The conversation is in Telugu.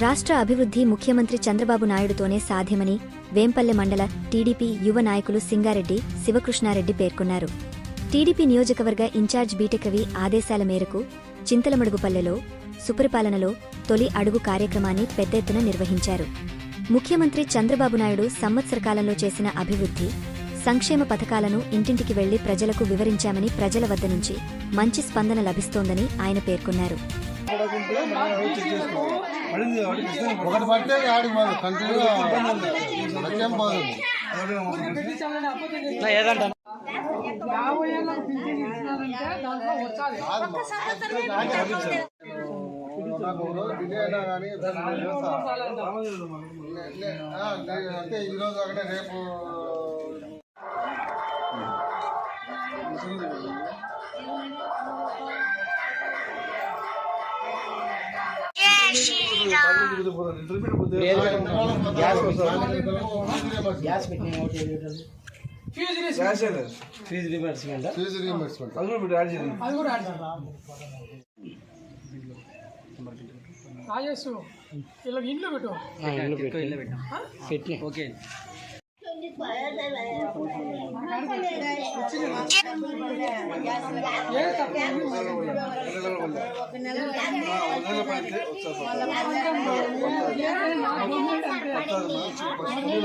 రాష్ట్ర అభివృద్ధి ముఖ్యమంత్రి చంద్రబాబు నాయుడుతోనే సాధ్యమని వేంపల్లె మండల టీడీపీ యువ నాయకులు సింగారెడ్డి శివకృష్ణారెడ్డి పేర్కొన్నారు. టీడీపీ నియోజకవర్గ ఇన్ఛార్జ్ బీటెకవి ఆదేశాల మేరకు చింతలమడుగుపల్లెలో సుపరిపాలనలో తొలి అడుగు కార్యక్రమాన్ని పెద్ద ఎత్తున నిర్వహించారు. ముఖ్యమంత్రి చంద్రబాబు నాయుడు సంవత్సరకాలంలో చేసిన అభివృద్ధి, సంక్షేమ పథకాలను ఇంటింటికి వెళ్లి ప్రజలకు వివరించామని ప్రజల వద్ద నుంచి మంచి స్పందన లభిస్తోందని ఆయన పేర్కొన్నారు. అంటే ఈరోజు అక్కడ రేపు ఫీజు రీయింబర్స్మెంట్ రాజేష్ వీళ్ళకి ఇంట్లో పెట్టు ఓకే ఏ